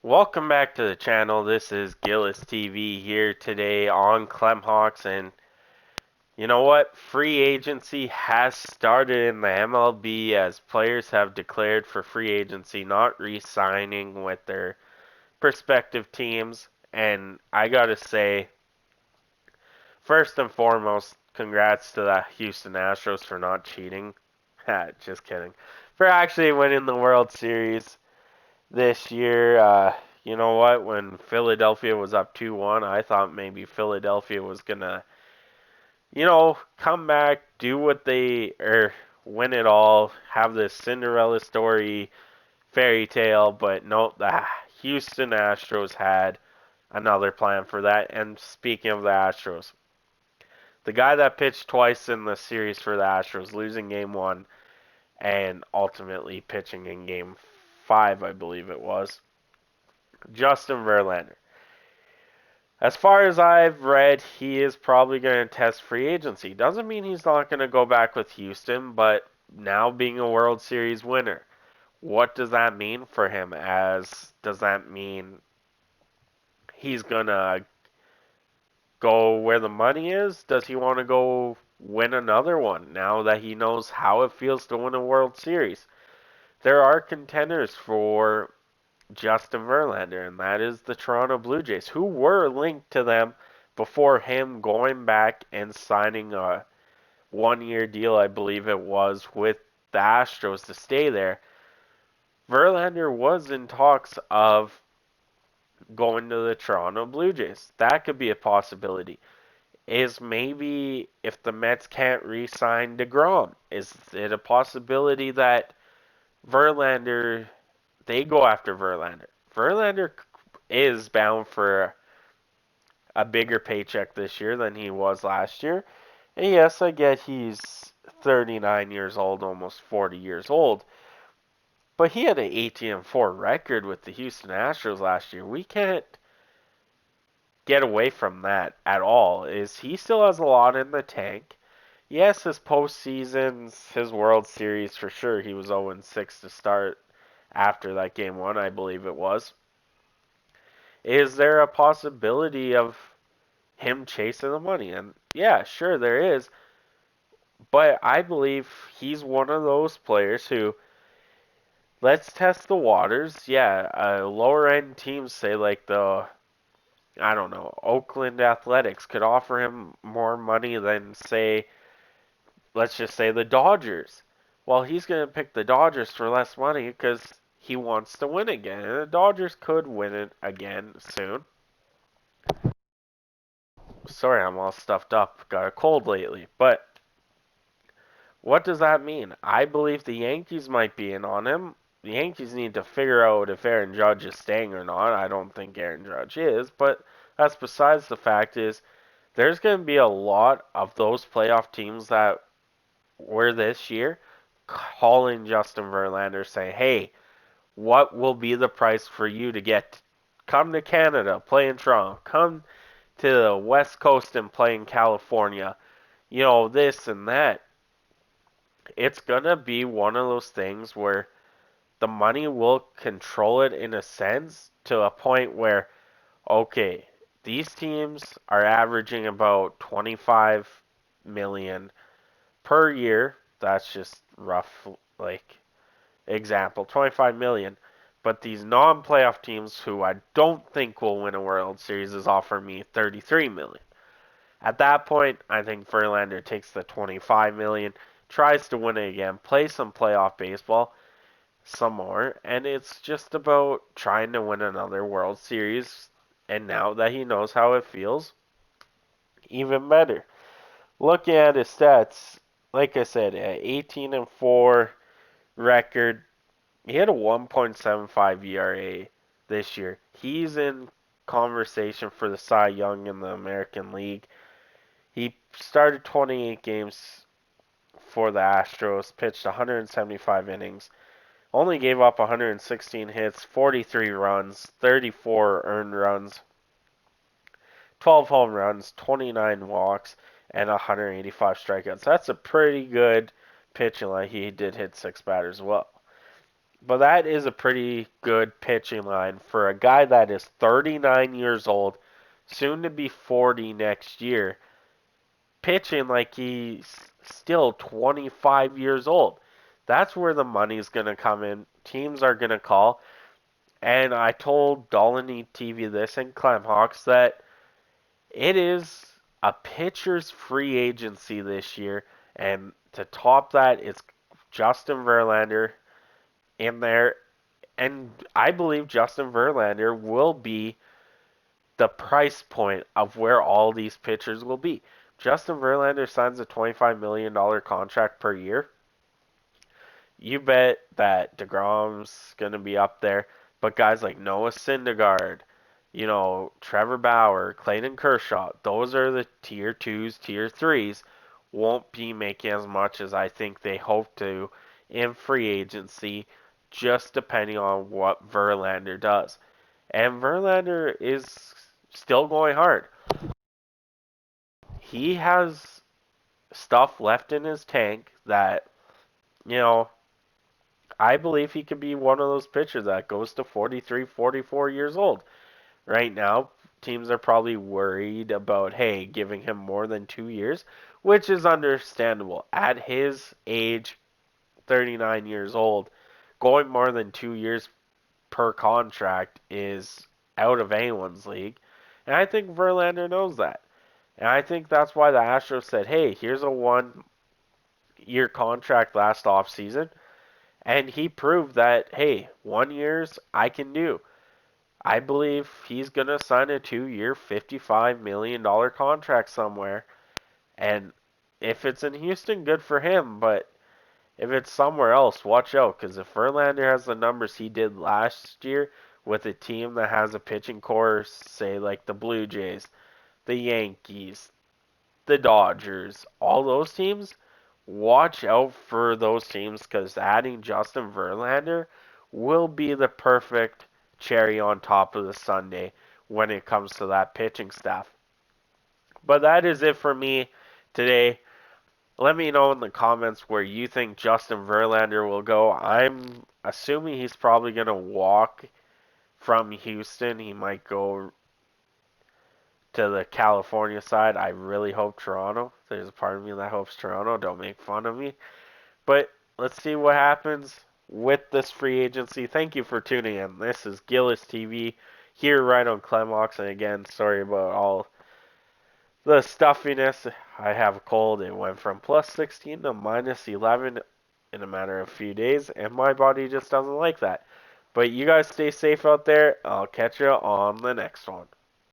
Welcome back to the channel. This is Gilles TV here today on Clemhawks, and you know what? Free agency has started in the MLB as players have declared for free agency, not re-signing with their prospective teams. And I gotta say, first and foremost, congrats to the Houston Astros for not cheating. Just kidding. For actually winning the World Series this year. You know what? When Philadelphia was up 2-1, I thought maybe Philadelphia was gonna, come back, do what they or win it all, have this Cinderella story fairy tale. But no, the Houston Astros had another plan for that. And speaking of the Astros, the guy that pitched twice in the series for the Astros, losing game one and ultimately pitching in game five, I believe it was, Justin Verlander. As far as I've read, he is probably going to test free agency. Doesn't mean he's not going to go back with Houston, but now being a World Series winner, what does that mean for him? Does that mean he's going to go where the money is? Does he want to go win another one now that he knows how it feels to win a World Series? There are contenders for Justin Verlander, and that is the Toronto Blue Jays, who were linked to them before him going back and signing a 1 year deal, I believe it was, with the Astros to stay there. Verlander was in talks of going to the Toronto Blue Jays. That could be a possibility. Is maybe if the Mets can't re-sign DeGrom, is it a possibility that Verlander they go after Verlander? Verlander is bound for a bigger paycheck this year than he was last year. And yes, I get he's 39 years old, almost 40 years old, but he had an 18-4 record with the Houston Astros last year. We can't get away from that at all. Is he still has a lot in the tank? Yes, his postseasons, his World Series for sure. He was 0-6 to start after that game one, I believe it was. Is there a possibility of him chasing the money? And yeah, sure there is. But I believe he's one of those players who, let's test the waters. Yeah, lower end teams say like I don't know, Oakland Athletics could offer him more money than say, let's just say the Dodgers. Well, he's going to pick the Dodgers for less money because he wants to win again. And the Dodgers could win it again soon. Sorry, I'm all stuffed up. Got a cold lately. But what does that mean? I believe the Yankees might be in on him. The Yankees need to figure out if Aaron Judge is staying or not. I don't think Aaron Judge is, but that's besides the fact is there's going to be a lot of those playoff teams that were this year calling Justin Verlander saying, "Hey, what will be the price for you to get come to Canada, play in Toronto, come to the West Coast and play in California, this and that." It's going to be one of those things where the money will control it in a sense to a point where, okay, these teams are averaging about 25 million per year. That's just rough, like example, 25 million. But these non-playoff teams who I don't think will win a World Series is offering me 33 million. At that point, I think Verlander takes the 25 million, tries to win it again, play some playoff baseball some more, and it's just about trying to win another World Series. And now that he knows how it feels, even better. Looking at his stats, like I said, 18-4 record. He had a 1.75 ERA this year. He's in conversation for the Cy Young in the American League. He started 28 games for the Astros, pitched 175 innings, only gave up 116 hits, 43 runs, 34 earned runs, 12 home runs, 29 walks, and 185 strikeouts. That's a pretty good pitching line. He did hit 6 batters as well. But that is a pretty good pitching line for a guy that is 39 years old, soon to be 40 next year, pitching like he's still 25 years old. That's where the money's going to come in. Teams are going to call. And I told Dolany TV this and Clemhawks that it is a pitcher's free agency this year. And to top that, it's Justin Verlander in there. And I believe Justin Verlander will be the price point of where all these pitchers will be. Justin Verlander signs a $25 million contract per year. You bet that DeGrom's going to be up there. But guys like Noah Syndergaard, Trevor Bauer, Clayton Kershaw, those are the tier 2s, tier 3s, won't be making as much as I think they hope to in free agency, just depending on what Verlander does. And Verlander is still going hard. He has stuff left in his tank that, you know, I believe he could be one of those pitchers that goes to 43, 44 years old. Right now, teams are probably worried about, hey, giving him more than 2 years, which is understandable. At his age, 39 years old, going more than 2 years per contract is out of anyone's league. And I think Verlander knows that. And I think that's why the Astros said, hey, here's a 1 year contract last offseason. And he proved that, hey, 1 years I can do. I believe he's going to sign a 2 year, $55 million contract somewhere. And if it's in Houston, good for him. But if it's somewhere else, watch out. Because if Verlander has the numbers he did last year with a team that has a pitching core, say like the Blue Jays, the Yankees, the Dodgers, all those teams, watch out for those teams because adding Justin Verlander will be the perfect cherry on top of the sundae when it comes to that pitching staff. But that is it for me today. Let me know in the comments where you think Justin Verlander will go. I'm assuming he's probably going to walk from Houston. He might go to the California side. I really hope Toronto. There's a part of me that hopes Toronto. Don't make fun of me. But let's see what happens with this free agency. Thank you for tuning in. This is Gilles TV here right on Clemhawks. And again, sorry about all the stuffiness. I have a cold. It went from plus 16 to minus 11 in a matter of a few days. And my body just doesn't like that. But you guys stay safe out there. I'll catch you on the next one.